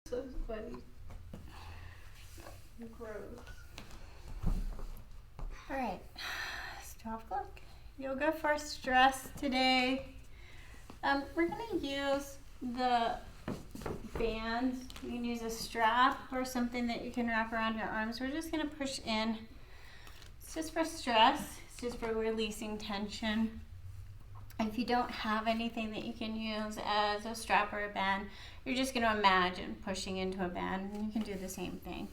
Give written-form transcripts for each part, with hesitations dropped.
So funny. Gross. Alright, 12 o'clock. Yoga for stress today. We're going to use the bands. You can use a strap or something that you can wrap around your arms. We're just going to push in. It's just for stress. It's just for releasing tension. If you don't have anything that you can use as a strap or a band, you're just going to imagine pushing into a band, and you can do the same thing.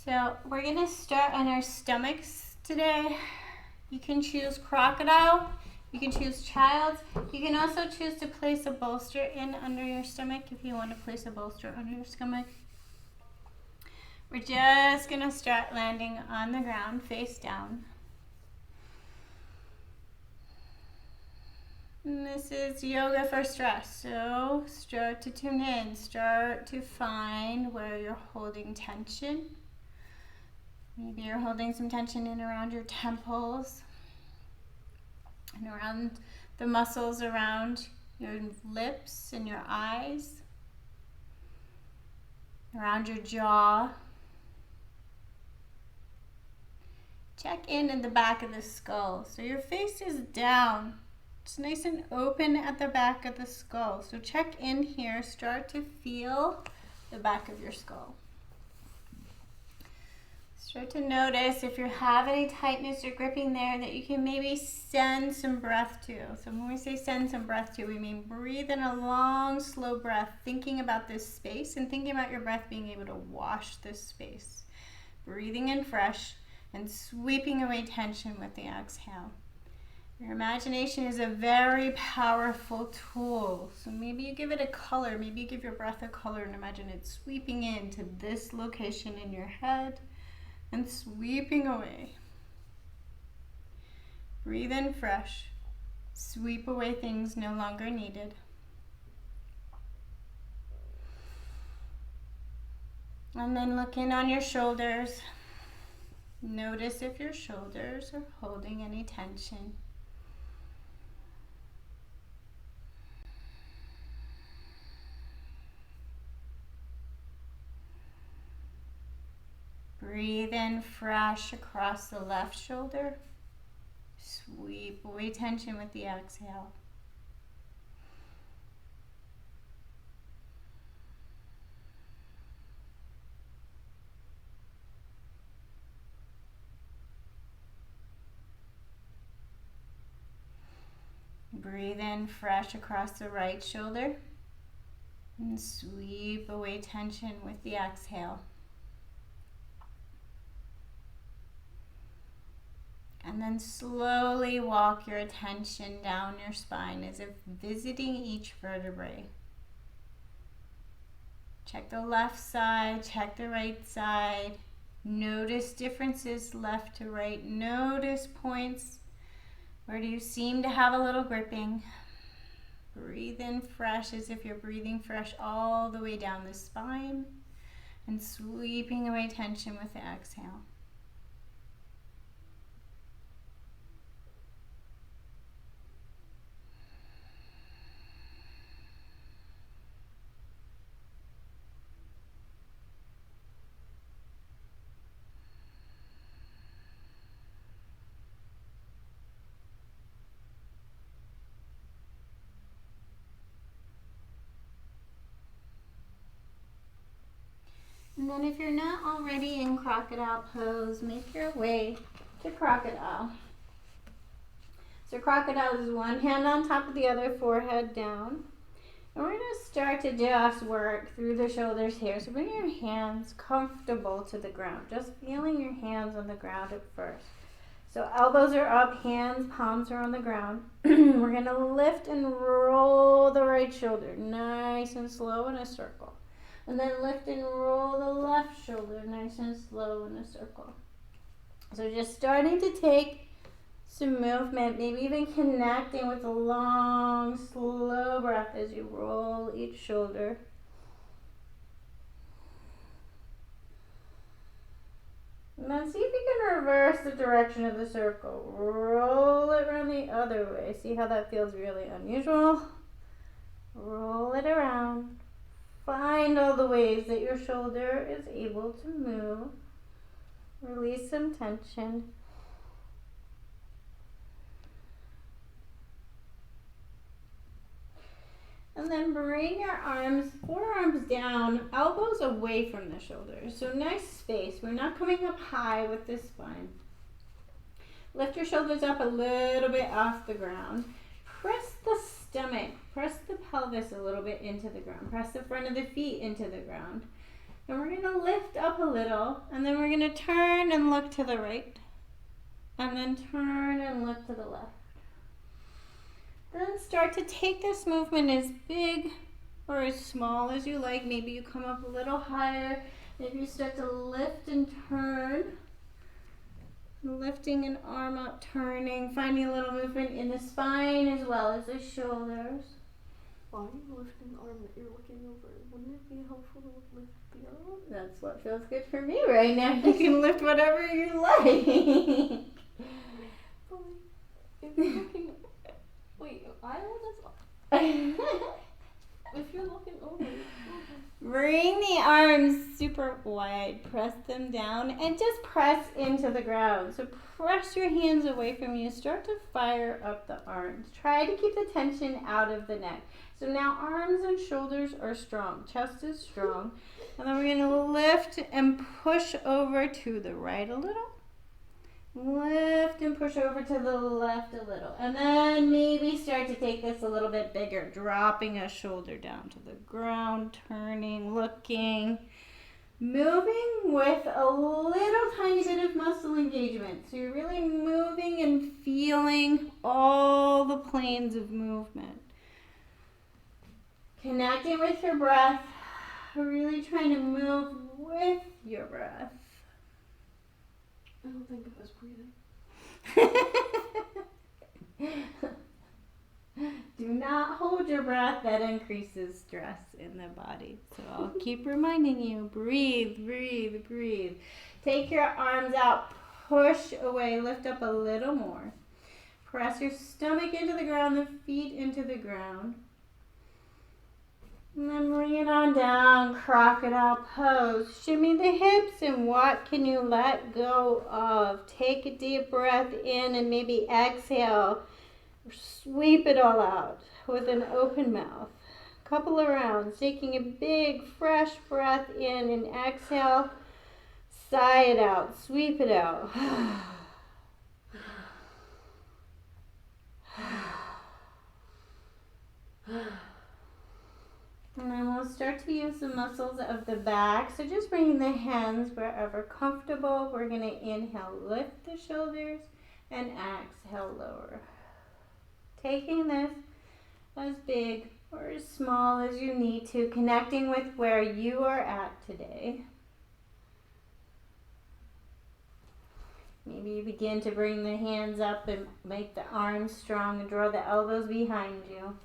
So we're going to start on our stomachs today. You can choose crocodile. You can choose child's. You can also choose to place a bolster in under your stomach if you want to place a bolster under your stomach. We're just going to start landing on the ground, face down. And this is yoga for stress. So start to tune in. Start to find where you're holding tension. Maybe you're holding some tension in around your temples and around the muscles around your lips and your eyes, around your jaw. Check in the back of the skull. So your face is down. It's nice and open at the back of the skull. So check in here. Start to feel the back of your skull. Start to notice if you have any tightness or gripping there that you can maybe send some breath to. So when we say send some breath to, we mean breathe in a long, slow breath, thinking about this space and thinking about your breath being able to wash this space. Breathing in fresh and sweeping away tension with the exhale. Your imagination is a very powerful tool. So maybe you give it a color. Maybe you give your breath a color and imagine it sweeping into this location in your head and sweeping away. Breathe in fresh. Sweep away things no longer needed. And then look in on your shoulders. Notice if your shoulders are holding any tension. Breathe in fresh across the left shoulder. Sweep away tension with the exhale. Breathe in fresh across the right shoulder and sweep away tension with the exhale. And then slowly walk your attention down your spine as if visiting each vertebrae. Check the left side, check the right side. Notice differences left to right. Notice points. Where do you seem to have a little gripping? Breathe in fresh as if you're breathing fresh all the way down the spine and sweeping away tension with the exhale. And then if you're not already in crocodile pose, make your way to crocodile. So crocodile is one hand on top of the other, forehead down. And we're going to start to just work through the shoulders here. So bring your hands comfortable to the ground, just feeling your hands on the ground at first. So elbows are up, hands, palms are on the ground. We're going to lift and roll the right shoulder, nice and slow in a circle. And then lift and roll the left shoulder nice and slow in a circle. So just starting to take some movement, maybe even connecting with a long, slow breath as you roll each shoulder. And then see if you can reverse the direction of the circle. Roll it around the other way. See how that feels really unusual? Roll it around. find all the ways that your shoulder is able to move. Release some tension. And then bring your arms, forearms down, elbows away from the shoulders. So nice space. We're not coming up high with the spine. Lift your shoulders up a little bit off the ground. Press the stomach, press the pelvis a little bit into the ground. Press the front of the feet into the ground. And we're going to lift up a little, and then we're going to turn and look to the right. And then turn and look to the left. Then start to take this movement as big or as small as you like. Maybe you come up a little higher. Maybe you start to lift and turn. Lifting an arm up, turning, finding a little movement in the spine as well as the shoulders. Why are you lifting the arm that you're looking over? Wouldn't it be helpful to lift the other one? That's what feels good for me right now. You can lift whatever you like. If you're looking... Wait, if you're looking over... Bring the arms super wide. Press them down and just press into the ground. So press your hands away from you. Start to fire up the arms. Try to keep the tension out of the neck. So now arms and shoulders are strong. Chest is strong. And then we're going to lift and push over to the right a little. Lift and push over to the left a little. And then maybe start to take this a little bit bigger. Dropping a shoulder down to the ground. Turning, looking. Moving with a little tiny bit of muscle engagement. So you're really moving and feeling all the planes of movement. Connecting with your breath. Really trying to move with your breath. I don't think of us breathing. Do not hold your breath. That increases stress in the body. So I'll keep reminding you, breathe, breathe, breathe. Take your arms out, push away, lift up a little more. Press your stomach into the ground, the feet into the ground. And then bring it on down, crocodile pose. Shimmy the hips, and what can you let go of? Take a deep breath in and maybe exhale. Sweep it all out with an open mouth. Couple of rounds, taking a big fresh breath in and exhale. Sigh it out, sweep it out. And then we'll start to use the muscles of the back. So just bringing the hands wherever comfortable. We're going to inhale, lift the shoulders, and exhale, lower. Taking this as big or as small as you need to, connecting with where you are at today. Maybe you begin to bring the hands up and make the arms strong and draw the elbows behind you.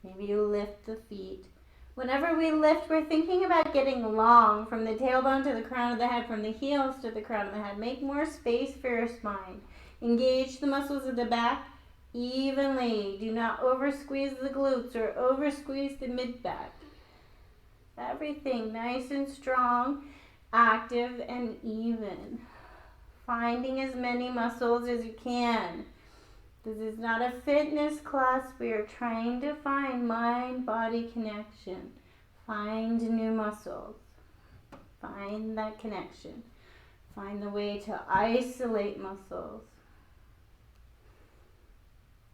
Maybe you lift the feet. Whenever we lift, we're thinking about getting long from the tailbone to the crown of the head, from the heels to the crown of the head. Make more space for your spine. Engage the muscles of the back evenly. Do not over squeeze the glutes or over squeeze the mid back. Everything nice and strong, active and even. Finding as many muscles as you can. This is not a fitness class. We are trying to find mind-body connection. Find new muscles. Find that connection. Find the way to isolate muscles.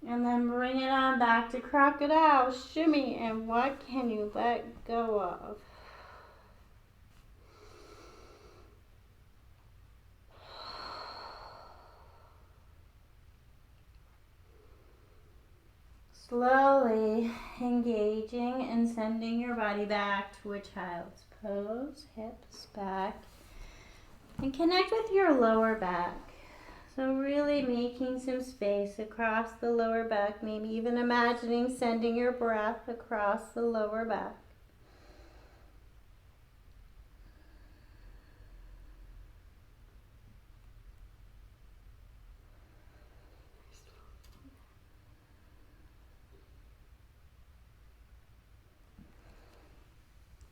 And then bring it on back to crocodile, shimmy, and what can you let go of? Slowly engaging and sending your body back to a child's pose, hips back, and connect with your lower back. So really making some space across the lower back, maybe even imagining sending your breath across the lower back.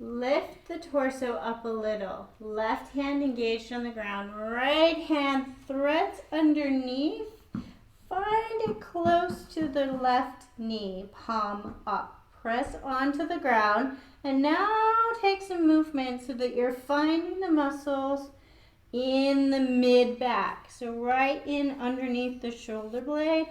Lift the torso up a little. Left hand engaged on the ground. Right hand threads underneath. Find it close to the left knee. Palm up. Press onto the ground. And now take some movement so that you're finding the muscles in the mid back. So right in underneath the shoulder blade.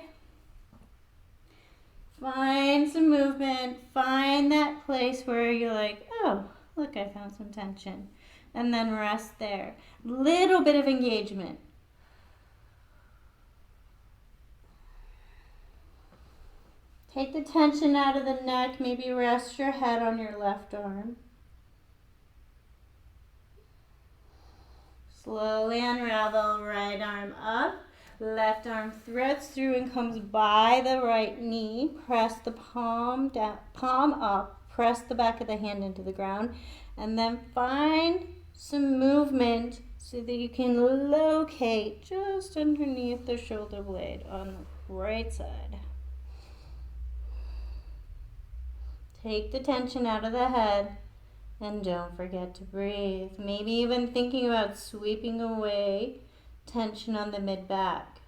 Find some movement. Find that place where you're like, oh, look, I found some tension. And then rest there. Little bit of engagement. Take the tension out of the neck. Maybe rest your head on your left arm. Slowly unravel, right arm up. Left arm threads through and comes by the right knee. Press the palm down, palm up. Press the back of the hand into the ground. And then find some movement so that you can locate just underneath the shoulder blade on the right side. Take the tension out of the head. And don't forget to breathe. Maybe even thinking about sweeping away tension on the mid-back.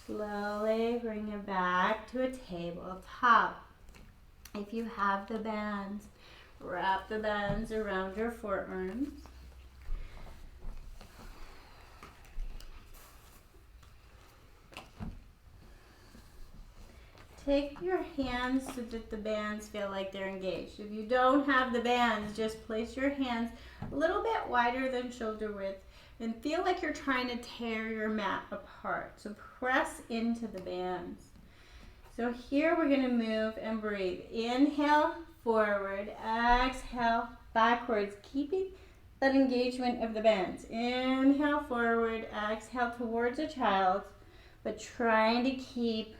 Slowly bring it back to a tabletop. If you have the bands, wrap the bands around your forearms. Take your hands so that the bands feel like they're engaged. If you don't have the bands, just place your hands a little bit wider than shoulder width and feel like you're trying to tear your mat apart. So press into the bands. So here we're going to move and breathe. Inhale, forward. Exhale, backwards. Keeping that engagement of the bands. Inhale, forward. Exhale, towards a child. But trying to keep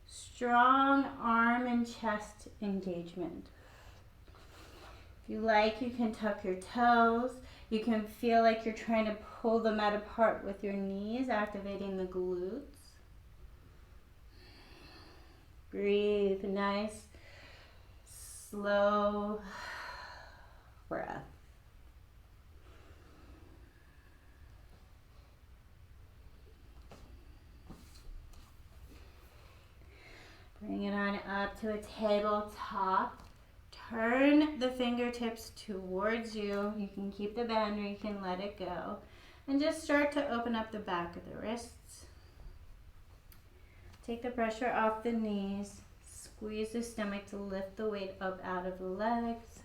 strong arm and chest engagement. If you like, you can tuck your toes. You can feel like you're trying to pull the mat apart with your knees, activating the glutes. Breathe, nice, slow breath. Bring it on up to a tabletop. Turn the fingertips towards you. You can keep the bend or you can let it go. And just start to open up the back of the wrists. Take the pressure off the knees. Squeeze the stomach to lift the weight up out of the legs.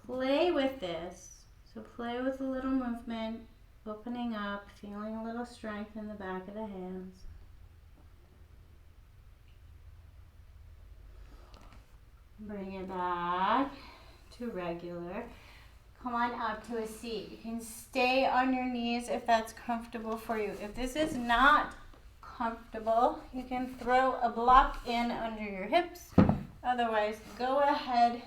Play with this. So play with a little movement, opening up, feeling a little strength in the back of the hands. Bring it back to regular. Come on up to a seat. You can stay on your knees if that's comfortable for you. If this is not comfortable, you can throw a block in under your hips. Otherwise, go ahead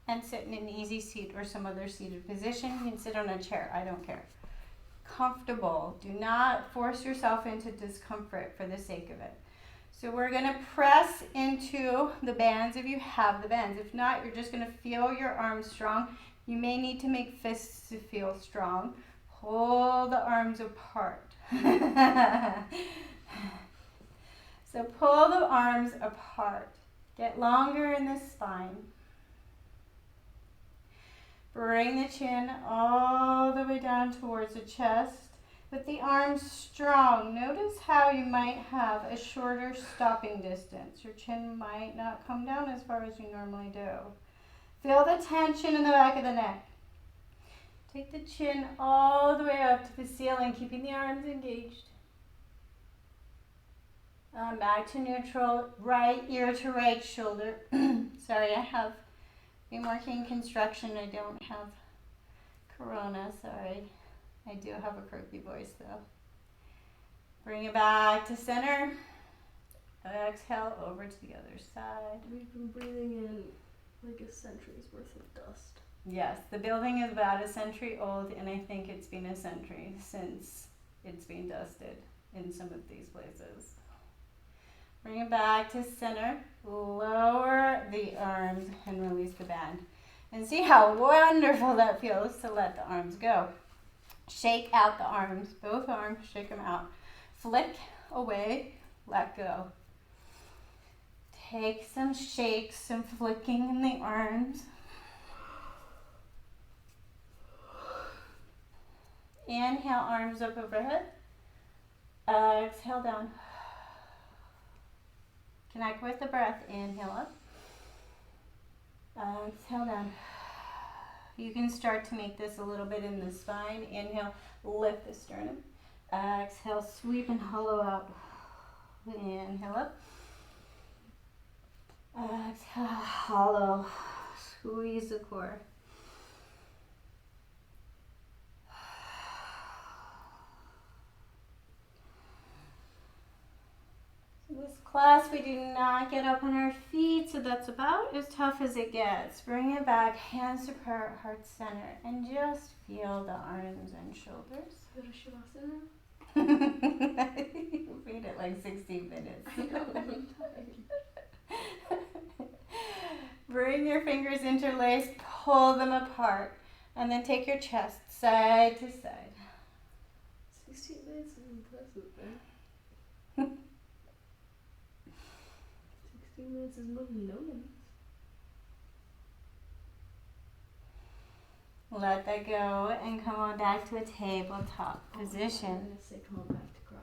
and sit in an easy seat or some other seated position. You can sit on a chair, I don't care. Comfortable. Do not force yourself into discomfort for the sake of it. So we're gonna press into the bands if you have the bands. If not, you're just gonna feel your arms strong. You may need to make fists to feel strong. Pull the arms apart. So pull the arms apart. Get longer in the spine. Bring the chin all the way down towards the chest with the arms strong. Notice how you might have a shorter stopping distance. Your chin might not come down as far as you normally do. Feel the tension in the back of the neck. Take the chin all the way up to the ceiling, keeping the arms engaged. Back to neutral, right ear to right shoulder. Sorry, I have been working construction. I don't have corona, sorry. I do have a croaky voice though. Bring it back to center. Exhale over to the other side. We've been breathing in like a century's worth of dust. Yes, the building is about a century old, and I think it's been a century since it's been dusted in some of these places. Bring it back to center. Lower the arms and release the band. And see how wonderful that feels to let the arms go. Shake out the arms, both arms, shake them out. Flick away, let go. Take some shakes, some flicking in the arms. Inhale, arms up overhead. Exhale down. Connect with the breath. Inhale up. Exhale down. You can start to make this a little bit in the spine. Inhale, lift the sternum. Exhale, sweep and hollow out. Inhale up. Exhale, hollow. Squeeze the core. This class, we do not get up on our feet, so that's about as tough as it gets. Bring it back, hands to prayer, heart center, and just feel the arms and shoulders. Go to Shavasana. Read it like 60 minutes. I know, I'm tired. Bring your fingers interlaced, pull them apart, and then take your chest side to side. 60 minutes is impressive, man. 60 minutes is moving no limits. Let that go and come on back to a tabletop position. I'm gonna say come on back to cry.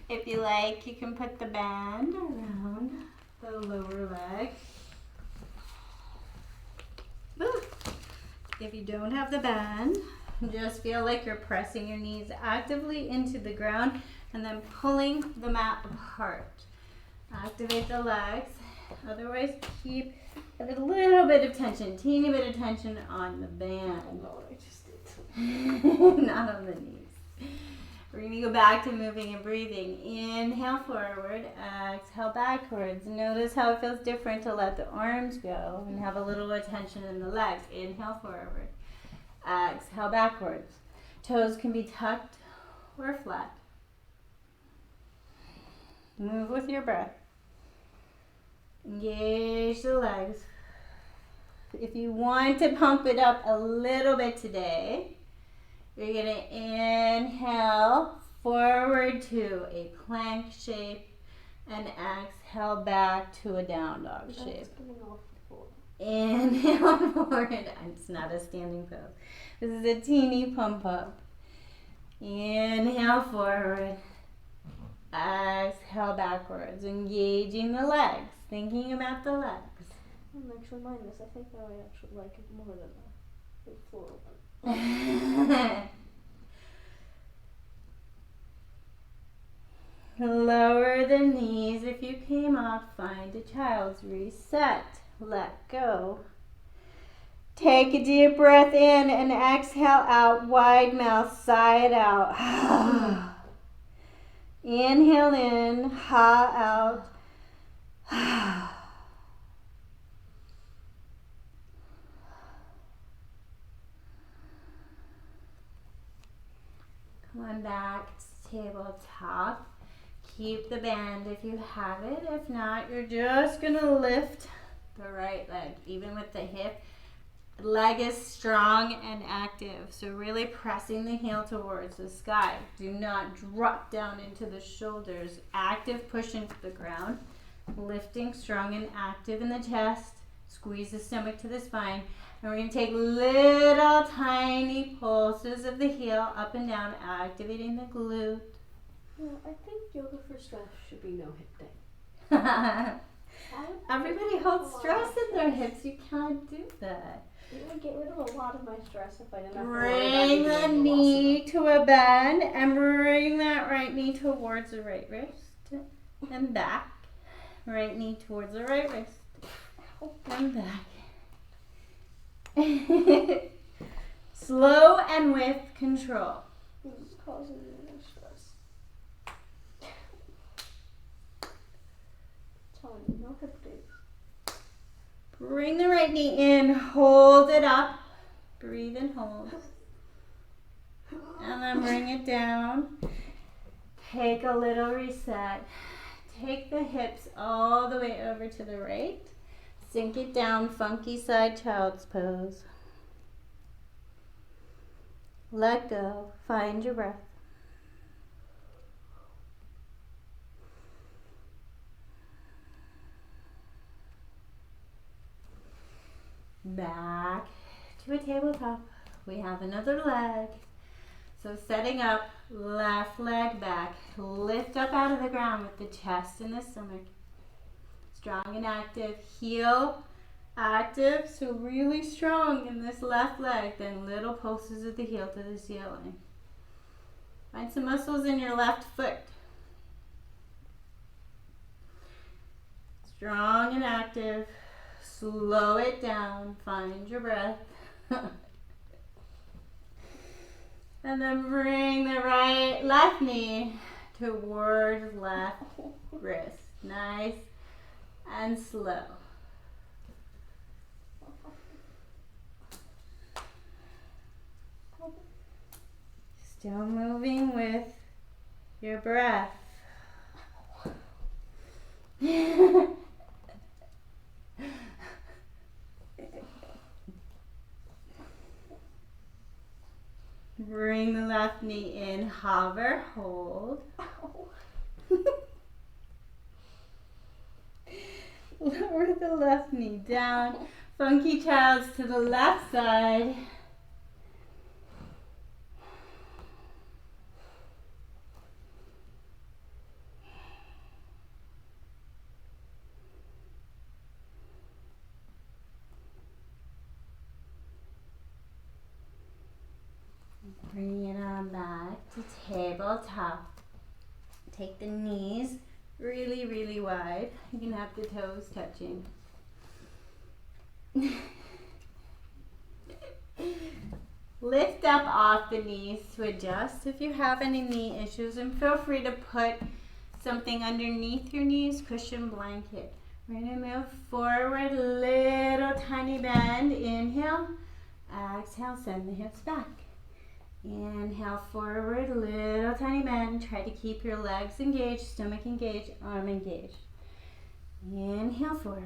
If you like, you can put the band around the lower leg. If you don't have the band, just feel like you're pressing your knees actively into the ground and then pulling the mat apart. Activate the legs. Otherwise, keep a little bit of tension, teeny bit of tension on the band. Oh, I just did. Not on the knees. We're going to go back to moving and breathing. Inhale forward, exhale backwards. Notice how it feels different to let the arms go and have a little attention in the legs. Inhale forward, exhale backwards. Toes can be tucked or flat. Move with your breath. Engage the legs. If you want to pump it up a little bit today, you're going to inhale forward to a plank shape and exhale back to a down dog shape. That's coming off the floor. Inhale forward. It's not a standing pose. This is a teeny pump up. Inhale forward. Exhale backwards. Engaging the legs. Thinking about the legs. I don't actually mind this. I think I would actually like it more than the floor one. Lower the knees if you came up. Find a child's reset. Let go. Take a deep breath in and exhale out. Wide mouth, side out. Inhale in, ha out. Come on back to tabletop. Keep the band if you have it. If not, you're just gonna lift the right leg, even with the hip. Leg is strong and active, so really pressing the heel towards the sky. Do not drop down into the shoulders. Active push into the ground. Lifting strong and active in the chest. Squeeze the stomach to the spine. And we're going to take little tiny pulses of the heel up and down, activating the glute. Well, I think yoga for stress should be no hip day. Everybody holds stress in their hips. You can't do that. It would get rid of a lot of my stress if I didn't have to Bring the knee to a bend and bring that right knee towards the right wrist and back. Right knee towards the right wrist and back. Slow and with control. This is causing me no stress. No hip dips. Bring the right knee in, hold it up. Breathe and hold. And then bring it down. Take a little reset. Take the hips all the way over to the right. Sink it down, funky side child's pose. Let go. Find your breath. Back to a tabletop. We have another leg. So setting up, left leg back. Lift up out of the ground with the chest and the stomach. Strong and active. Heel active. So really strong in this left leg. Then little pulses of the heel to the ceiling. Find some muscles in your left foot. Strong and active. Slow it down. Find your breath. And then bring the left knee towards left wrist. Nice and slow. Still moving with your breath. Bring the left knee in, hover, hold. Lower the left knee down. Funky child's to the left side. Bring it on back to tabletop. Take the knees really, really wide. You can have the toes touching. Lift up off the knees to adjust if you have any knee issues, and feel free to put something underneath your knees, cushion blanket. We're going to move forward, little tiny bend. Inhale, exhale, send the hips back. Inhale forward, little tiny bend. Try to keep your legs engaged, stomach engaged, arm engaged. Inhale forward.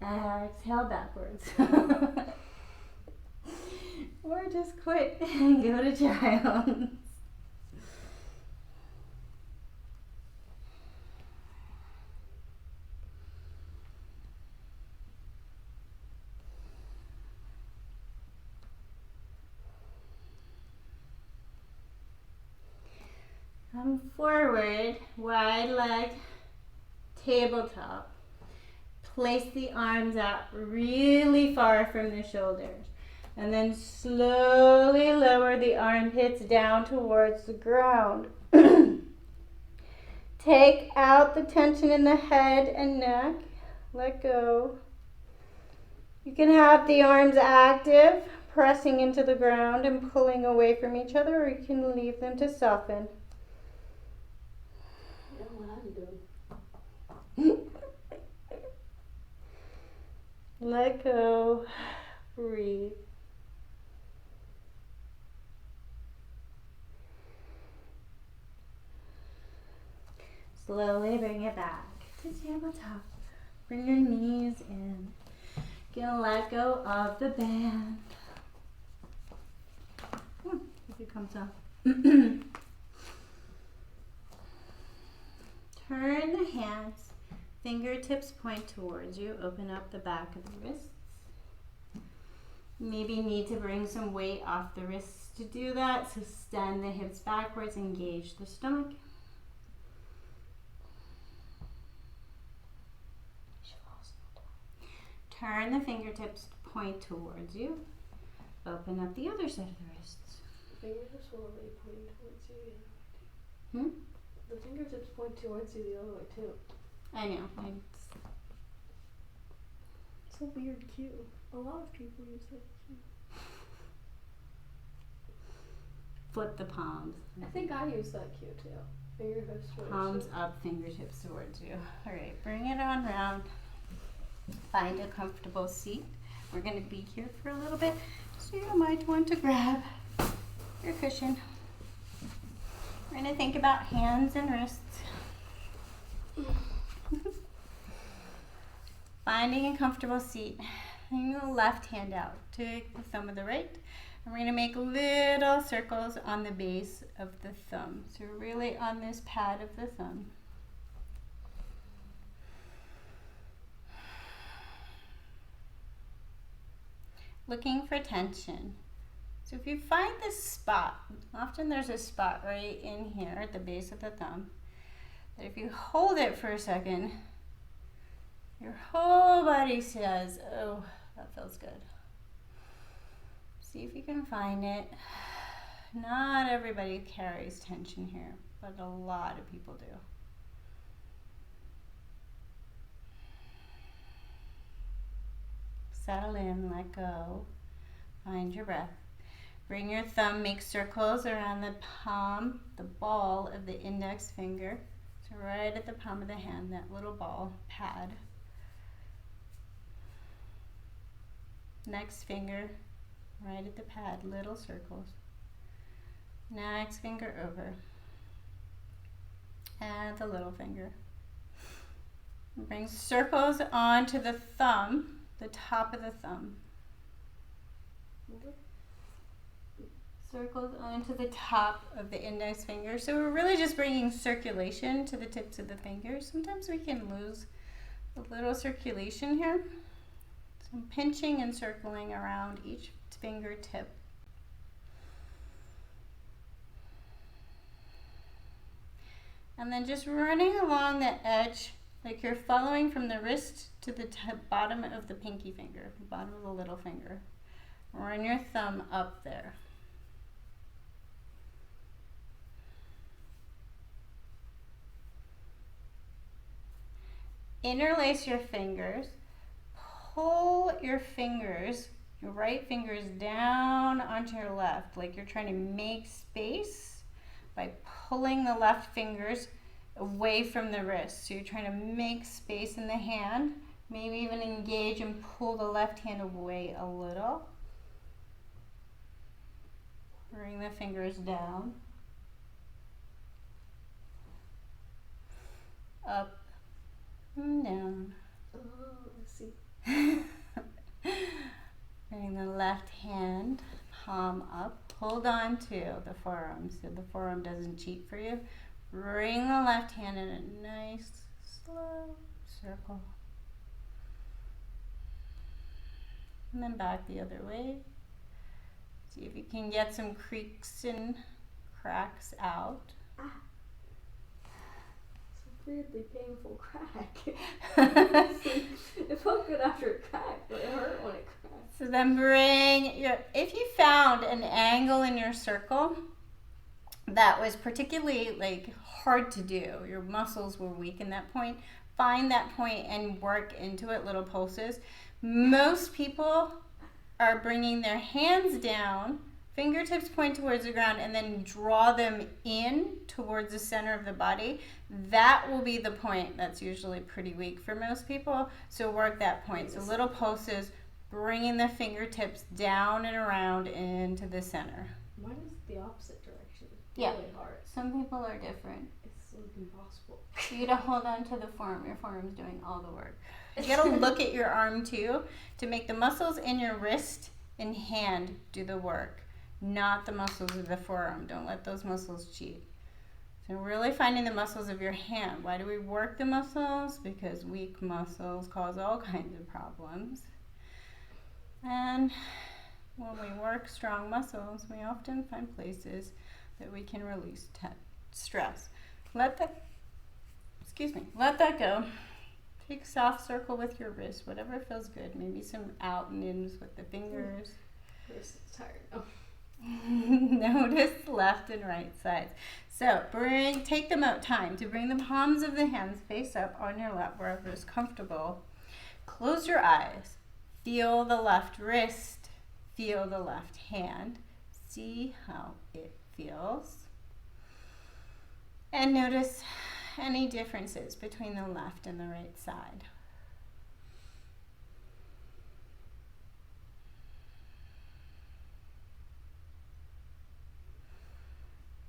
Exhale backwards. Or just quit and go to child. Come forward, wide leg, tabletop. Place the arms out really far from the shoulders. And then slowly lower the armpits down towards the ground. Take out the tension in the head and neck. Let go. You can have the arms active, pressing into the ground and pulling away from each other, or you can leave them to soften. You know what I'm doing. Let go. Breathe. Slowly bring it back to tabletop. Bring your knees in. Gonna let go of the band. If it comes up. Turn the hands. Fingertips point towards you. Open up the back of the wrists. Maybe need to bring some weight off the wrists to do that. So extend the hips backwards. Engage the stomach. Turn the fingertips point towards you. Open up the other side of the wrists. Fingertips will be pointing towards you the other way too. The fingertips point towards you the other way too. I know. It's a weird cue. A lot of people use that cue. Flip the palms. I think I use that cue too. Fingertips towards Palms you. up, fingertips towards you. All right, bring it on round. Find a comfortable seat. We're going to be here for a little bit, so you might want to grab your cushion. We're going to think about hands and wrists. Finding a comfortable seat. Bring the left hand out. Take the thumb of the right. And we're going to make little circles on the base of the thumb. So really on this pad of the thumb. Looking for tension. So if you find this spot, often there's a spot right in here at the base of the thumb, that if you hold it for a second, your whole body says, oh, that feels good. See if you can find it. Not everybody carries tension here, but a lot of people do. Settle in, let go, find your breath. Bring your thumb, make circles around the palm, the ball of the index finger. So right at the palm of the hand, that little ball pad. Next finger, right at the pad, little circles. Next finger over. And the little finger. And bring circles onto the thumb, the top of the thumb. Circles onto the top of the index finger. So we're really just bringing circulation to the tips of the fingers. Sometimes we can lose a little circulation here. So I'm pinching and circling around each fingertip. And then just running along the edge, like you're following from the wrist to the bottom of the pinky finger, the bottom of the little finger. Run your thumb up there. Interlace your fingers. Pull your fingers, your right fingers down onto your left, like you're trying to make space by pulling the left fingers away from the wrist. So you're trying to make space in the hand, maybe even engage and pull the left hand away a little. Bring the fingers down, up and down. Oh, I see. Bring the left hand, palm up. Hold on to the forearm so the forearm doesn't cheat for you. Bring the left hand in a nice, slow circle. And then back the other way. See if you can get some creaks and cracks out. Ah. It's a weirdly painful crack. It felt good after it cracked, but it hurt when it cracked. So then if you found an angle in your circle that was particularly hard to do, your muscles were weak in that point, find that point and work into it, little pulses. Most people are bringing their hands down, fingertips point towards the ground, and then draw them in towards the center of the body. That will be the point that's usually pretty weak for most people. So work that point. So little pulses, bringing the fingertips down and around into the center. Mine is the opposite direction. Yeah. Really hard. Some people are different. It's like impossible. So you gotta hold on to the forearm. Your forearm's doing all the work. You gotta look at your arm too to make the muscles in your wrist and hand do the work, not the muscles of the forearm. Don't let those muscles cheat. So really finding the muscles of your hand. Why do we work the muscles? Because weak muscles cause all kinds of problems. And when we work strong muscles, we often find places that we can release stress. Let that go. Take a soft circle with your wrist, whatever feels good. Maybe some out and ins with the fingers. Wrist is tired now. Notice left and right sides. So take the time to bring the palms of the hands face up on your lap wherever is comfortable. Close your eyes. Feel the left wrist. Feel the left hand. See how it feels. And notice any differences between the left and the right side.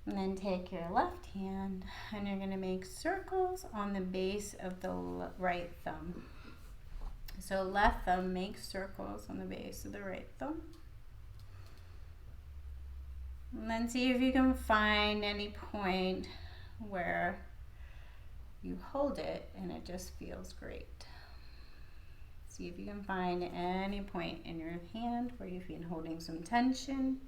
And then take your left hand and you're going to make circles on the base of the right thumb. So left thumb makes circles on the base of the right thumb. And then see if you can find any point where you hold it and it just feels great. See if you can find any point in your hand where you feel holding some tension.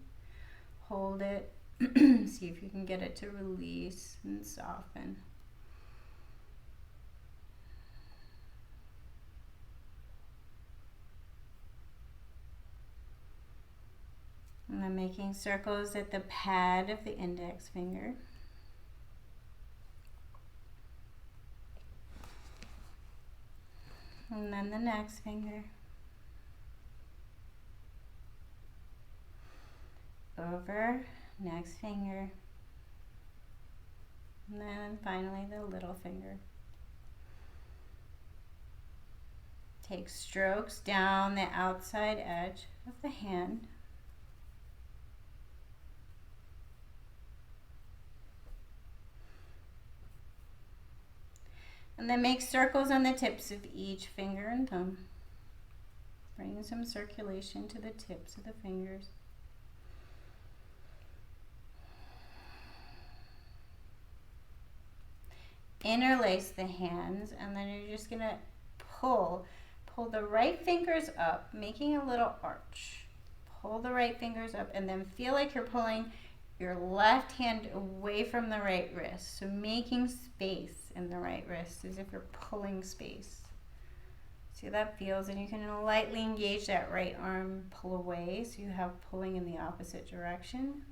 Hold it. See if you can get it to release and soften. And then making circles at the pad of the index finger. And then the next finger. Over, next finger. And then finally the little finger. Take strokes down the outside edge of the hand. And then make circles on the tips of each finger and thumb. Bring some circulation to the tips of the fingers. Interlace the hands, and then you're just going to pull the right fingers up, making a little arch. Pull the right fingers up and then feel like you're pulling your left hand away from the right wrist. So making space in the right wrist as if you're pulling space. See how that feels, and you can lightly engage that right arm, pull away so you have pulling in the opposite direction.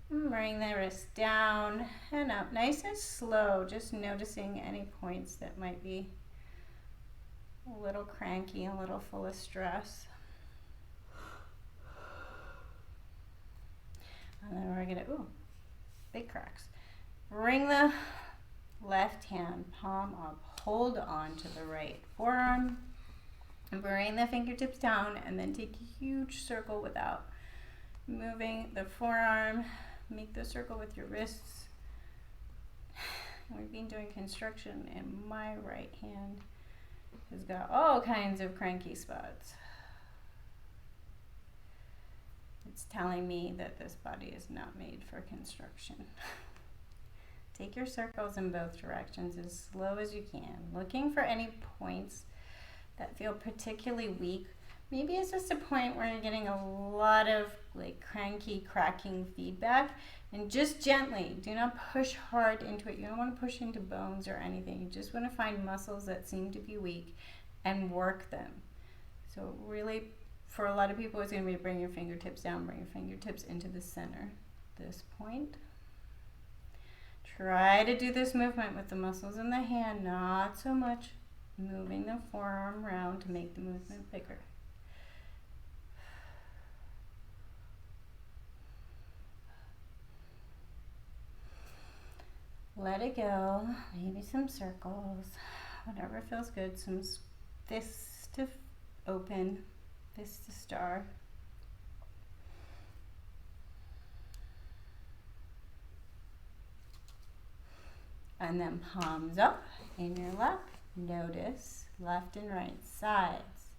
And bring the wrist down and up, nice and slow, just noticing any points that might be a little cranky, a little full of stress. And then we're gonna, big cracks. Bring the left hand palm up, hold on to the right forearm, and bring the fingertips down, and then take a huge circle without moving the forearm. Make the circle with your wrists. We've been doing construction, and my right hand has got all kinds of cranky spots. It's telling me that this body is not made for construction. Take your circles in both directions as slow as you can, looking for any points that feel particularly weak. Maybe it's just a point where you're getting a lot of like cranky, cracking feedback, and just gently, do not push hard into it. You don't want to push into bones or anything. You just want to find muscles that seem to be weak and work them. So really, for a lot of people, it's going to be bring your fingertips down, bring your fingertips into the center. This point. Try to do this movement with the muscles in the hand, not so much moving the forearm around to make the movement bigger. Let it go, maybe some circles, whatever feels good, some fists to open, fists to star. And then palms up in your lap. Notice left and right sides.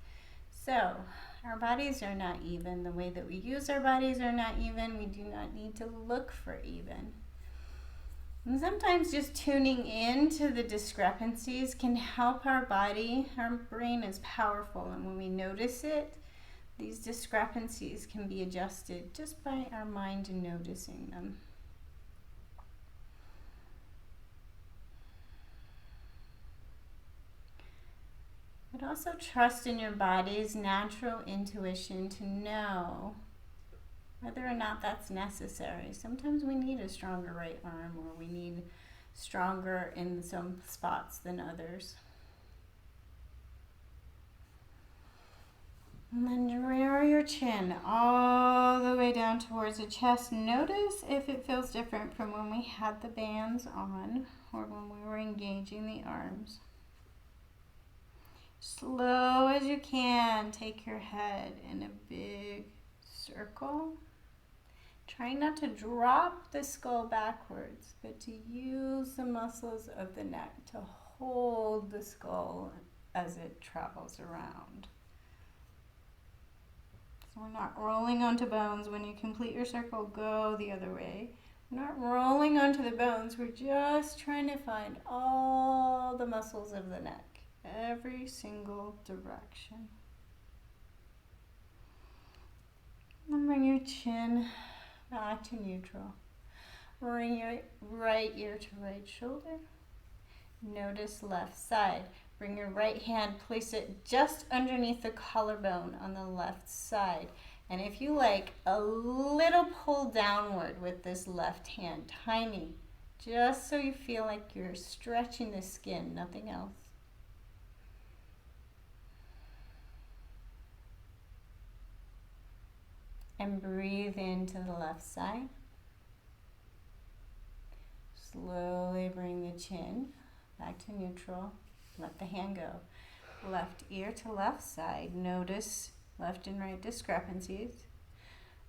So our bodies are not even. The way that we use our bodies are not even. We do not need to look for even. And sometimes just tuning in to the discrepancies can help our body. Our brain is powerful, and when we notice it, these discrepancies can be adjusted just by our mind noticing them. But also trust in your body's natural intuition to know whether or not that's necessary. Sometimes we need a stronger right arm, or we need stronger in some spots than others. And then lower your chin all the way way down towards the chest. Notice if it feels different from when we had the bands on or when we were engaging the arms. Slow as you can, take your head in a big circle. Try not to drop the skull backwards, but to use the muscles of the neck to hold the skull as it travels around. So we're not rolling onto bones. When you complete your circle, go the other way. We're not rolling onto the bones. We're just trying to find all the muscles of the neck, every single direction. And bring your chin back to neutral. Bring your right ear to right shoulder. Notice left side. Bring your right hand, place it just underneath the collarbone on the left side. And if you like, a little pull downward with this left hand, tiny, just so you feel like you're stretching the skin, nothing else. And breathe into the left side. Slowly bring the chin back to neutral. Let the hand go. Left ear to left side. Notice left and right discrepancies.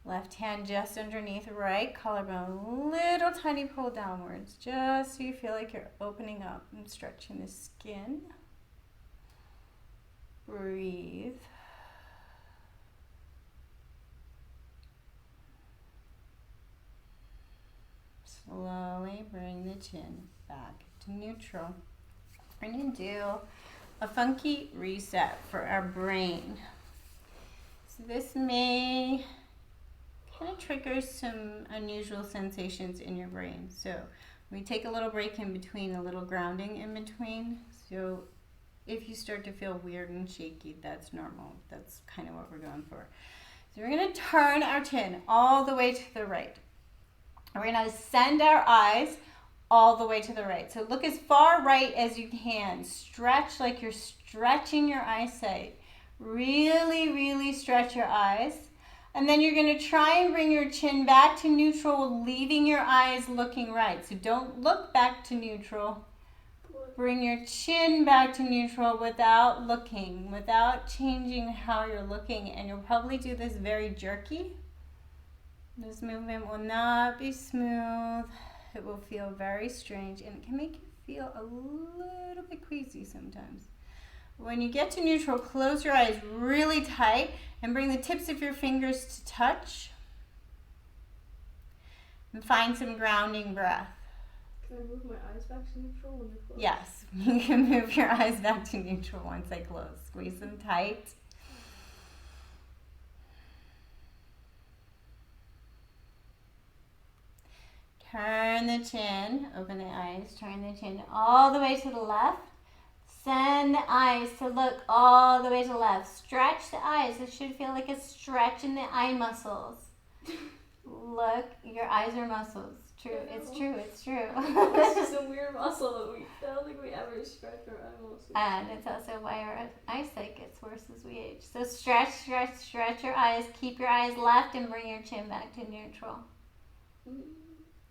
Left hand just underneath right collarbone. Little tiny pull downwards, just so you feel like you're opening up and stretching the skin. Breathe. Slowly bring the chin back to neutral. We're going to do a funky reset for our brain. So this may kind of trigger some unusual sensations in your brain. So we take a little break in between, a little grounding in between. So if you start to feel weird and shaky, that's normal. That's kind of what we're going for. So we're going to turn our chin all the way to the right. We're going to send our eyes all the way to the right. So look as far right as you can. Stretch like you're stretching your eyesight. Really, really stretch your eyes. And then you're going to try and bring your chin back to neutral, leaving your eyes looking right. So don't look back to neutral. Bring your chin back to neutral without looking, without changing how you're looking. And you'll probably do this very jerky. This movement will not be smooth. It will feel very strange, and it can make you feel a little bit queasy sometimes. When you get to neutral, close your eyes really tight and bring the tips of your fingers to touch. And find some grounding breath. Can I move my eyes back to neutral when they're closed? Yes, you can move your eyes back to neutral once they close. Squeeze them tight. Turn the chin, open the eyes, turn the chin all the way to the left. Send the eyes to look all the way to the left. Stretch the eyes. It should feel like a stretch in the eye muscles. Look, your eyes are muscles. True, it's true, it's true. It's just a weird muscle that I don't think we ever stretch our eye muscles. And it's also why our eyesight gets worse as we age. So stretch, stretch, stretch your eyes. Keep your eyes left and bring your chin back to neutral.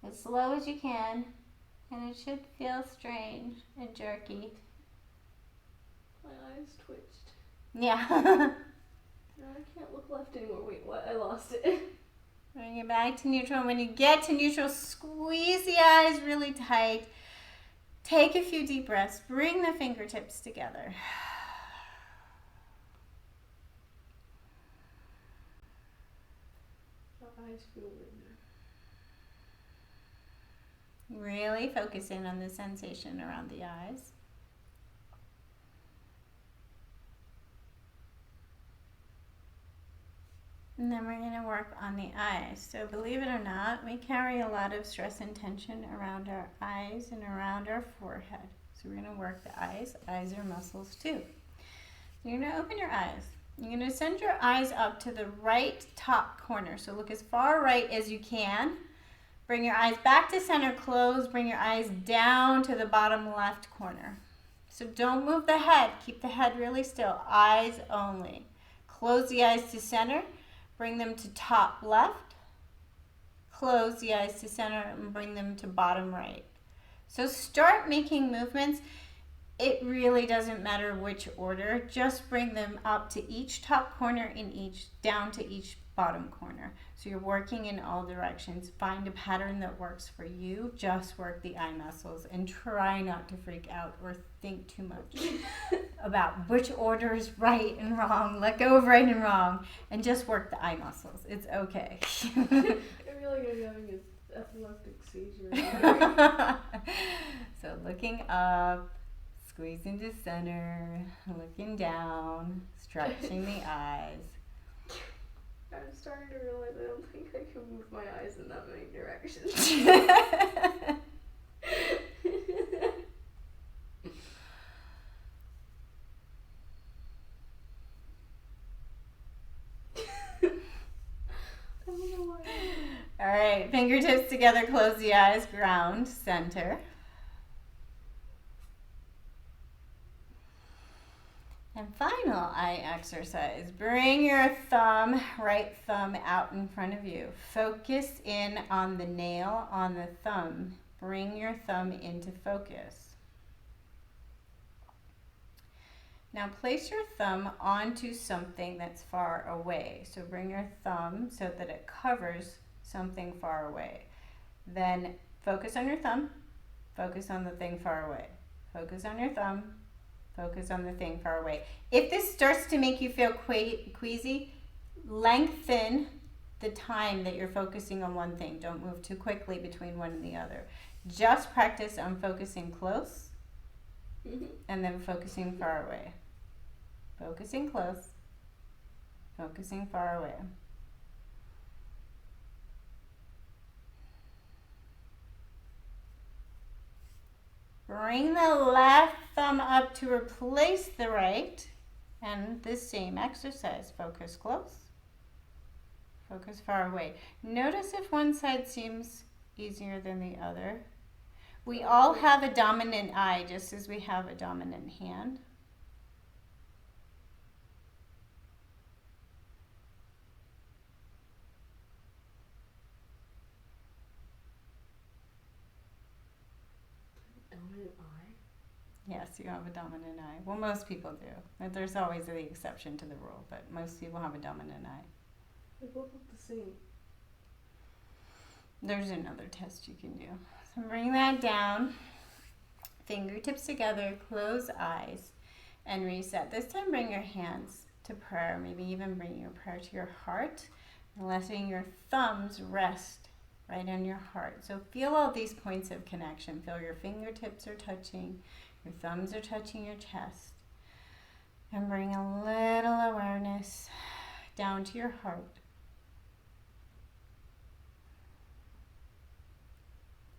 As slow as you can, and it should feel strange and jerky. My eyes twitched. Yeah. Now I can't look left anymore. Wait, what? I lost it. Bring it back to neutral. When you get to neutral, squeeze the eyes really tight. Take a few deep breaths. Bring the fingertips together. My eyes feel weird now. Really focus in on the sensation around the eyes. And then we're going to work on the eyes. So believe it or not, we carry a lot of stress and tension around our eyes and around our forehead. So we're going to work the eyes. Eyes are muscles too. So you're going to open your eyes. You're going to send your eyes up to the right top corner. So look as far right as you can. Bring your eyes back to center, close. Bring your eyes down to the bottom left corner. So don't move the head. Keep the head really still. Eyes only. Close the eyes to center. Bring them to top left. close the eyes to center and bring them to bottom right. So start making movements. It really doesn't matter which order. Just bring them up to each top corner and down to each bottom corner. So you're working in all directions. Find a pattern that works for you. Just work the eye muscles and try not to freak out or think too much about which order is right and wrong. Let go of right and wrong and just work the eye muscles. It's okay. I feel like I'm having an epileptic seizure. So looking up, squeeze into center, looking down, stretching the eyes. I'm starting to realize I don't think I can move my eyes in that many directions. I don't know why. All right, fingertips together, close the eyes, ground, center. And final eye exercise. Bring your right thumb out in front of you. Focus in on the nail on the thumb. Bring your thumb into focus. Now place your thumb onto something that's far away. So bring your thumb so that it covers something far away. Then focus on your thumb. Focus on the thing far away. Focus on your thumb. Focus on the thing far away. If this starts to make you feel queasy, lengthen the time that you're focusing on one thing. Don't move too quickly between one and the other. Just practice on focusing close and then focusing far away. Focusing close, focusing far away. Bring the left thumb up to replace the right, and this same exercise. Focus close, focus far away. Notice if one side seems easier than the other. We all have a dominant eye, just as we have a dominant hand. Dominant eye? Yes, you have a dominant eye. Well, most people do. There's always the exception to the rule, but most people have a dominant eye. They both look the same. There's another test you can do. So bring that down. Fingertips together, close eyes, and reset. This time bring your hands to prayer. Maybe even bring your prayer to your heart, and letting your thumbs rest right on your heart. So feel all these points of connection. Feel your fingertips are touching, your thumbs are touching your chest. And bring a little awareness down to your heart.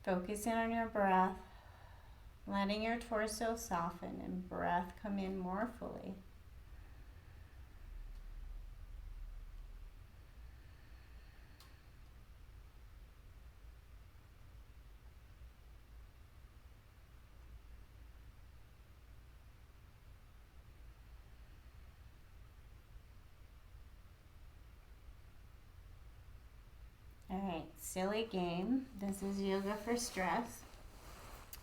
Focus in on your breath, letting your torso soften and breath come in more fully. All right, silly game. This is yoga for stress.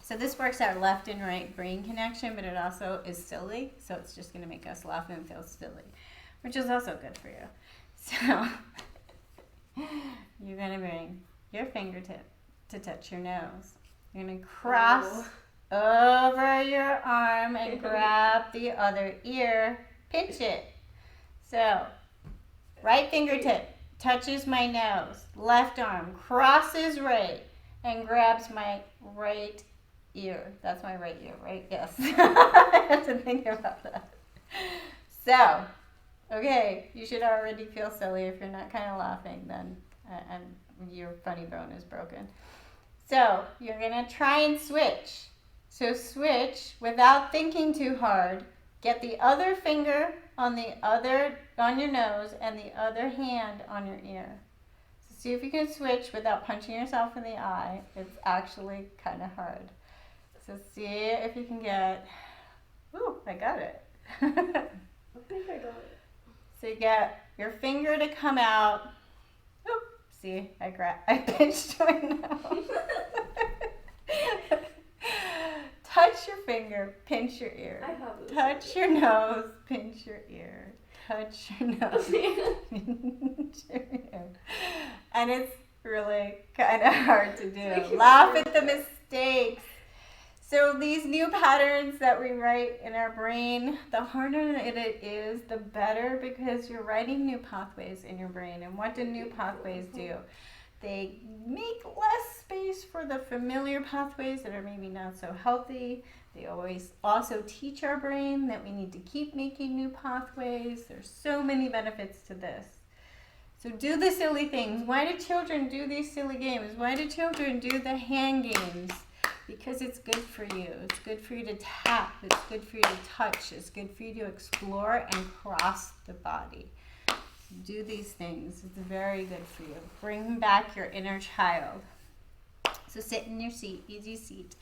So this works our left and right brain connection, but it also is silly. So it's just going to make us laugh and feel silly, which is also good for you. So you're going to bring your fingertip to touch your nose. You're going to cross over your arm and grab the other ear. Pinch it. So right fingertip touches my nose. Left arm crosses right and grabs my right ear. That's my right ear, right? Yes. I have to think about that. So, okay, you should already feel silly. If you're not kind of laughing, then and your funny bone is broken. So, you're going to try and switch. So, switch without thinking too hard. Get the other finger on your nose and the other hand on your ear. So see if you can switch without punching yourself in the eye. It's actually kind of hard. So see if you can get, ooh, I got it. I think I got it. So you get your finger to come out. Oop, See, I pinched my nose. Touch your finger, pinch your ear. I have this. Touch your nose, pinch your ear. Touch your nose, pinch your ear. And it's really kind of hard to do. Laugh at the mistakes. So these new patterns that we write in our brain, the harder it is, the better, because you're writing new pathways in your brain. And what do new pathways do? They make less space for the familiar pathways that are maybe not so healthy. They always also teach our brain that we need to keep making new pathways. There's so many benefits to this. So do the silly things. Why do children do these silly games? Why do children do the hand games? Because it's good for you. It's good for you to tap. It's good for you to touch. It's good for you to explore and cross the body. Do these things. It's very good for you. Bring back your inner child. So sit in your seat, easy seat.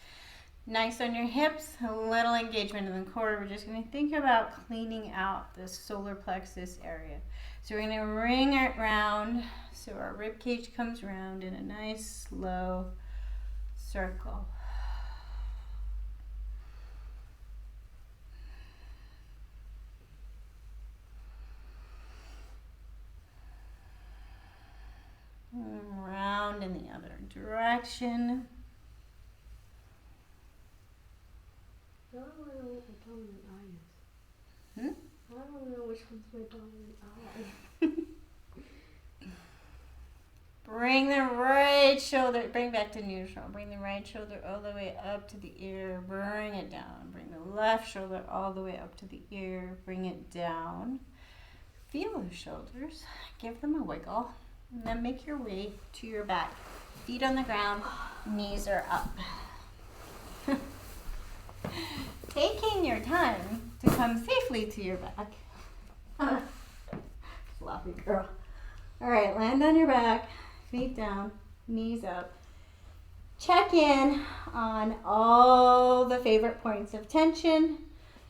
Nice on your hips, a little engagement in the core. We're just going to think about cleaning out the solar plexus area. So we're going to ring it round so our rib cage comes round in a nice slow circle. Round in the other direction. I don't want to know what my dominant eye is. Hmm? I don't want to know which one's my dominant eye. Bring the right shoulder, bring back to neutral. Bring the right shoulder all the way up to the ear. Bring it down. Bring the left shoulder all the way up to the ear. Bring it down. Feel the shoulders. Give them a wiggle. And then make your way to your back. Feet on the ground, knees are up. Taking your time to come safely to your back. Floppy girl. All right, land on your back, feet down, knees up. Check in on all the favorite points of tension.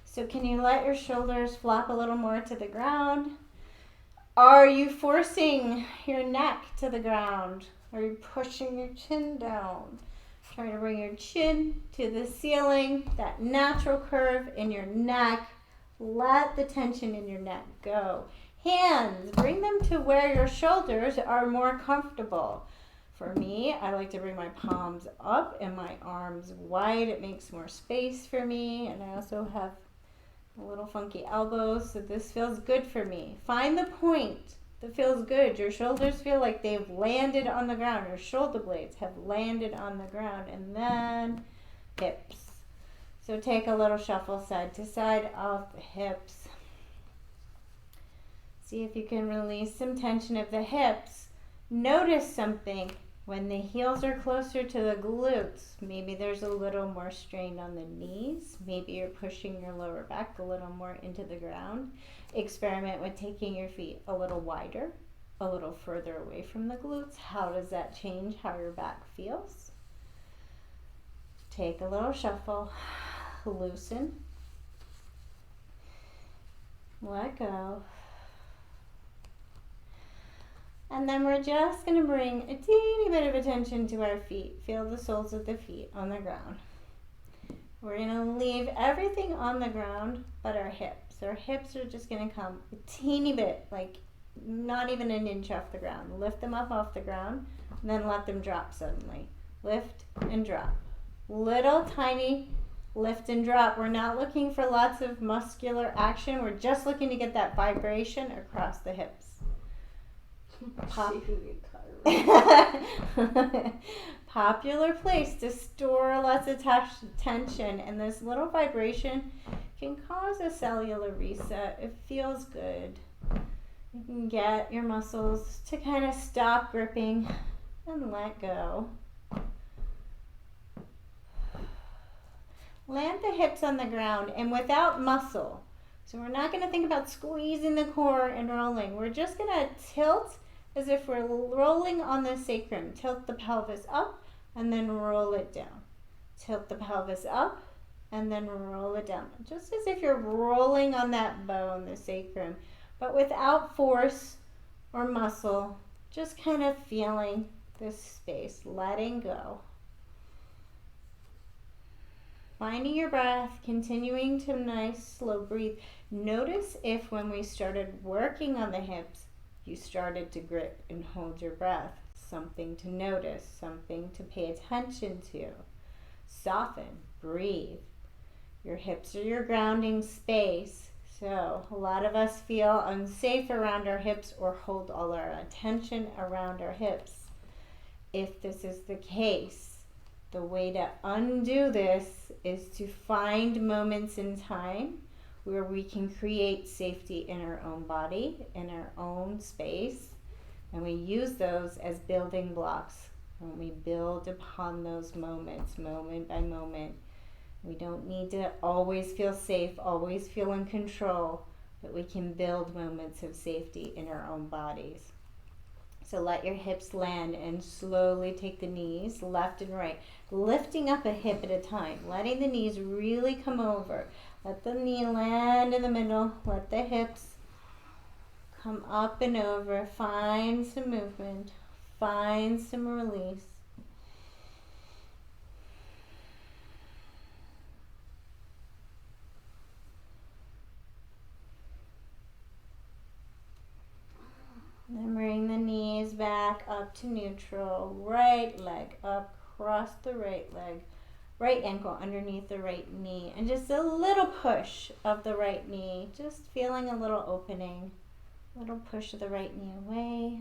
So can you let your shoulders flop a little more to the ground? Are you forcing your neck to the ground? Are you pushing your chin down? Try to bring your chin to the ceiling, that natural curve in your neck. Let the tension in your neck go. Hands, bring them to where your shoulders are more comfortable. For me, I like to bring my palms up and my arms wide. It makes more space for me. And I also have a little funky elbows, so this feels good for me. Find the point that feels good. Your shoulders feel like they've landed on the ground. Your shoulder blades have landed on the ground. And then hips. So take a little shuffle side to side of the hips. See if you can release some tension of the hips. Notice something. When the heels are closer to the glutes, maybe there's a little more strain on the knees. Maybe you're pushing your lower back a little more into the ground. Experiment with taking your feet a little wider, a little further away from the glutes. How does that change how your back feels? Take a little shuffle, loosen, let go. And then we're just going to bring a teeny bit of attention to our feet. Feel the soles of the feet on the ground. We're going to leave everything on the ground but our hips. Our hips are just going to come a teeny bit, like not even an inch off the ground. Lift them up off the ground and then let them drop suddenly. Lift and drop. Little tiny lift and drop. We're not looking for lots of muscular action. We're just looking to get that vibration across the hips. Popular place to store lots of tension, and this little vibration can cause a cellular reset. It feels good. You can get your muscles to kind of stop gripping and let go. Land the hips on the ground and without muscle. So we're not going to think about squeezing the core and rolling. We're just going to tilt as if we're rolling on the sacrum. Tilt the pelvis up and then roll it down. Tilt the pelvis up and then roll it down. Just as if you're rolling on that bone, the sacrum, but without force or muscle Just kind of feeling this space, letting go. Finding your breath, continuing to nice, slow breathe. Notice if when we started working on the hips, you started to grip and hold your breath. Something to notice, something to pay attention to. Soften, breathe. Your hips are your grounding space. So a lot of us feel unsafe around our hips or hold all our attention around our hips. If this is the case, the way to undo this is to find moments in time where we can create safety in our own body, in our own space, and we use those as building blocks. And we build upon those moments, moment by moment. We don't need to always feel safe, always feel in control, but we can build moments of safety in our own bodies. So let your hips land and slowly take the knees left and right, lifting up a hip at a time, letting the knees really come over. Let the knee land in the middle, let the hips come up and over. Find some movement, find some release. Then bring the knees back up to neutral. Right leg up, cross the right leg. Right ankle underneath the right knee. And just a little push of the right knee. Just feeling a little opening. Little push of the right knee away.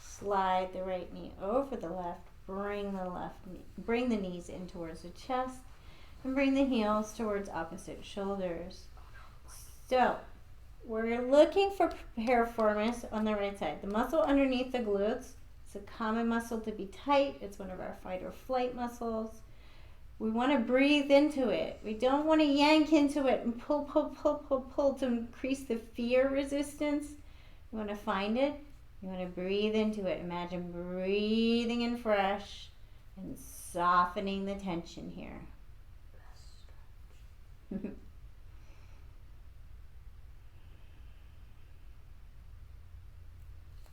Slide the right knee over the left. Bring the knees in towards the chest. And bring the heels towards opposite shoulders. So, we're looking for piriformis on the right side. The muscle underneath the glutes, it's a common muscle to be tight. It's one of our fight or flight muscles. We want to breathe into it. We don't want to yank into it and pull to increase the fear resistance. You want to find it. You want to breathe into it. Imagine breathing in fresh and softening the tension here.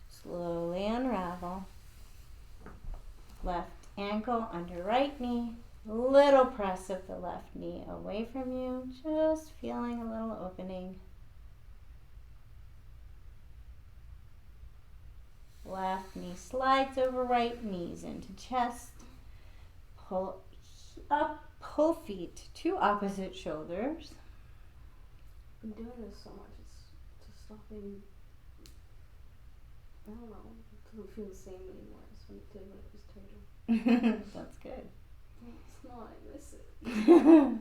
Slowly unravel. Left ankle under right knee. Little press of the left knee away from you. Just feeling a little opening. Left knee slides over right, knees into chest. Pull up, pull feet to opposite shoulders. I'm doing this so much, it's to stop being, I don't know, it doesn't feel the same anymore as when it did when it was total. That's good. It's not, I miss it.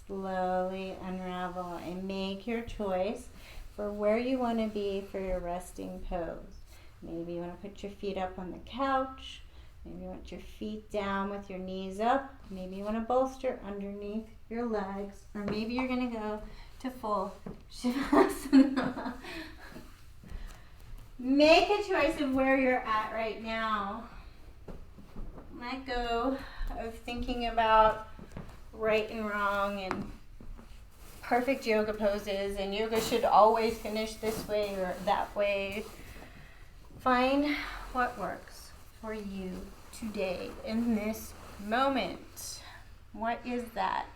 Slowly unravel and make your choice for where you want to be for your resting pose. Maybe you want to put your feet up on the couch. Maybe you want your feet down with your knees up. Maybe you want to bolster underneath your legs. Or maybe you're going to go to full Shavasana. Make a choice of where you're at right now. Let go of thinking about right and wrong and perfect yoga poses, and yoga should always finish this way or that way. Find what works for you today in this moment. What is that?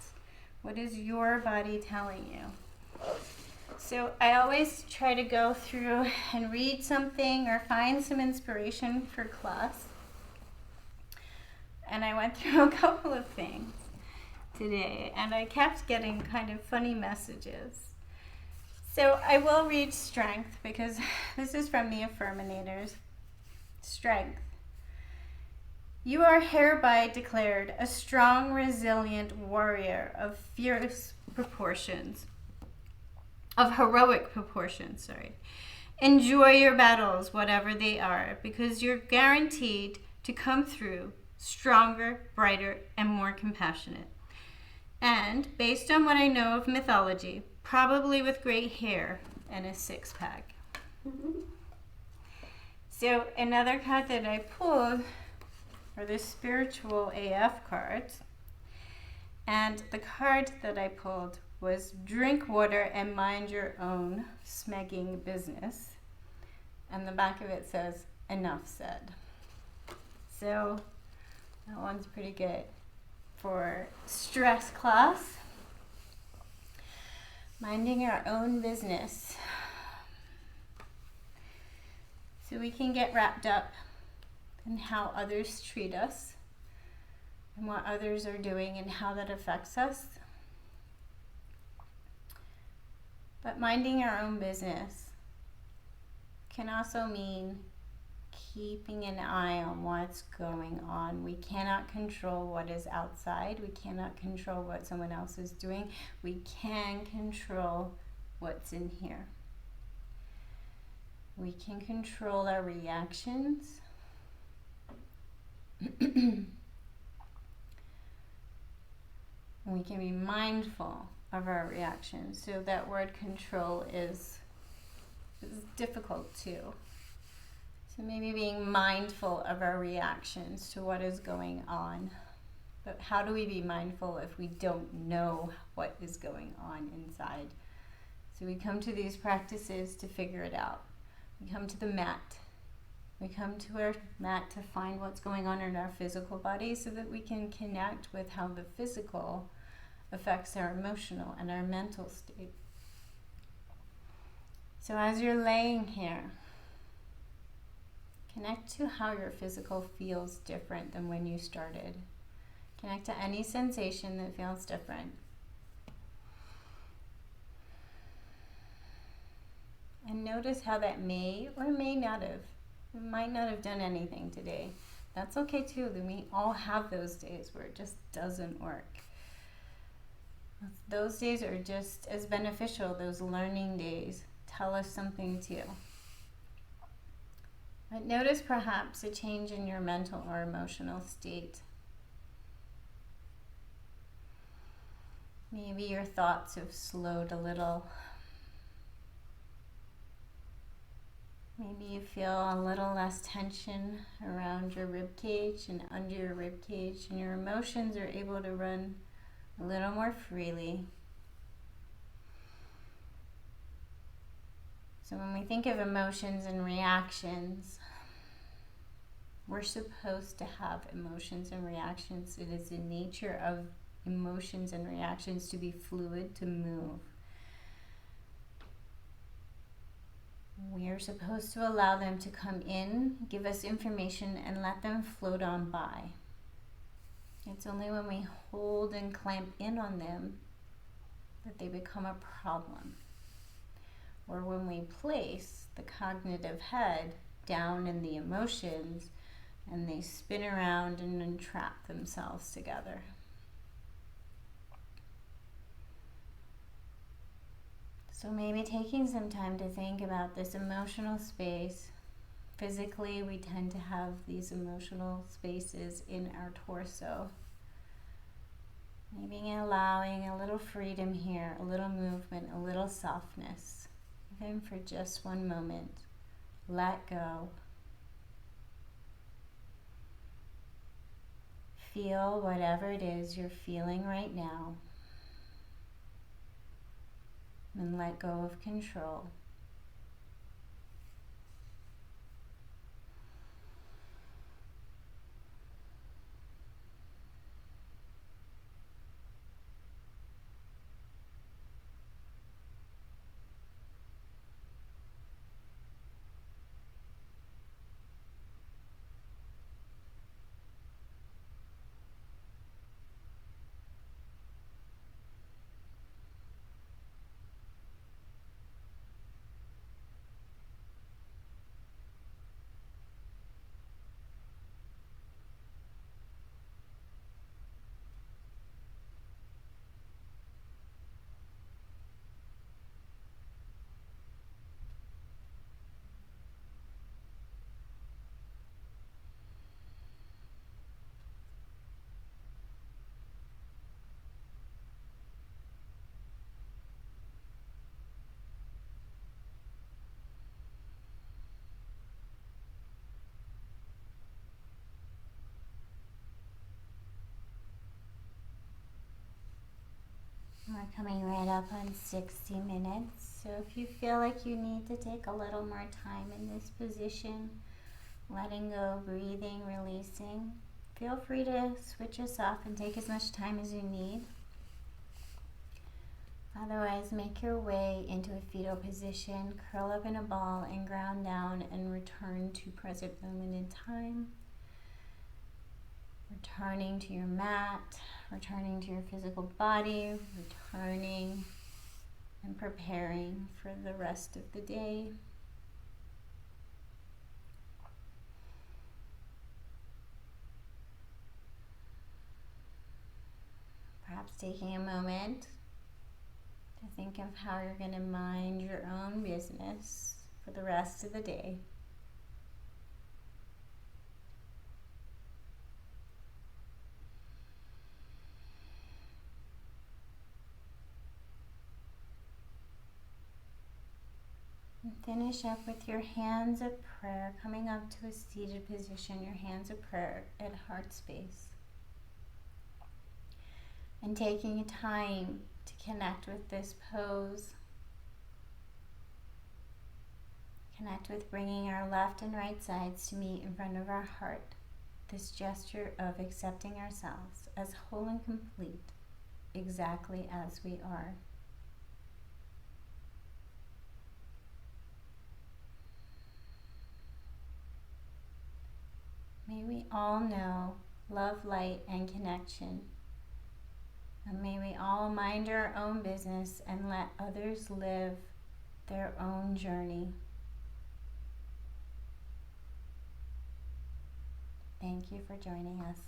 What is your body telling you? So I always try to go through and read something or find some inspiration for class. And I went through a couple of things today, and I kept getting kind of funny messages. So I will read strength because this is from the Affirminators. Strength. You are hereby declared a strong, resilient warrior of fierce proportions, of heroic proportions, Enjoy your battles, whatever they are, because you're guaranteed to come through stronger, brighter, and more compassionate. And based on what I know of mythology, probably with great hair and a six-pack. So another card that I pulled are the spiritual AF cards. And the card that I pulled was drink water and mind your own smegging business. And the back of it says, enough said. So that one's pretty good for stress class. Minding our own business. So we can get wrapped up in how others treat us and what others are doing and how that affects us. But minding our own business can also mean keeping an eye on what's going on. We cannot control what is outside. We cannot control what someone else is doing. We can control what's in here. We can control our reactions. We can be mindful of our reactions. So that word control is difficult too. So maybe being mindful of our reactions to what is going on. But how do we be mindful if we don't know what is going on inside? So we come to these practices to figure it out. We come to the mat. We come to our mat to find what's going on in our physical body so that we can connect with how the physical affects our emotional and our mental state. So as you're laying here, connect to how your physical feels different than when you started. Connect to any sensation that feels different. And notice how that may or may not have. We might not have done anything today. That's okay too. We all have those days where it just doesn't work. Those days are just as beneficial. Those learning days tell us something too. But notice perhaps a change in your mental or emotional state. Maybe your thoughts have slowed a little. Maybe you feel a little less tension around your rib cage and under your rib cage, and your emotions are able to run a little more freely. So when we think of emotions and reactions, we're supposed to have emotions and reactions. It is the nature of emotions and reactions to be fluid, to move. We are supposed to allow them to come in, give us information, and let them float on by. It's only when we hold and clamp in on them that they become a problem. Or when we place the cognitive head down in the emotions and they spin around and entrap themselves together. So maybe taking some time to think about this emotional space. Physically, we tend to have these emotional spaces in our torso. Maybe allowing a little freedom here, a little movement, a little softness. Even for just one moment. Let go. Feel whatever it is you're feeling right now. And let go of control. We're coming right up on 60 minutes, so if you feel like you need to take a little more time in this position, letting go, breathing, releasing, feel free to switch us off and take as much time as you need. Otherwise, make your way into a fetal position, curl up in a ball and ground down and return to present moment in time. Returning to your mat, returning to your physical body, returning and preparing for the rest of the day. Perhaps taking a moment to think of how you're going to mind your own business for the rest of the day. And finish up with your hands of prayer, coming up to a seated position, your hands of prayer at heart space. And taking time to connect with this pose. Connect with bringing our left and right sides to meet in front of our heart. This gesture of accepting ourselves as whole and complete, exactly as we are. May we all know love, light, and connection. And may we all mind our own business and let others live their own journey. Thank you for joining us.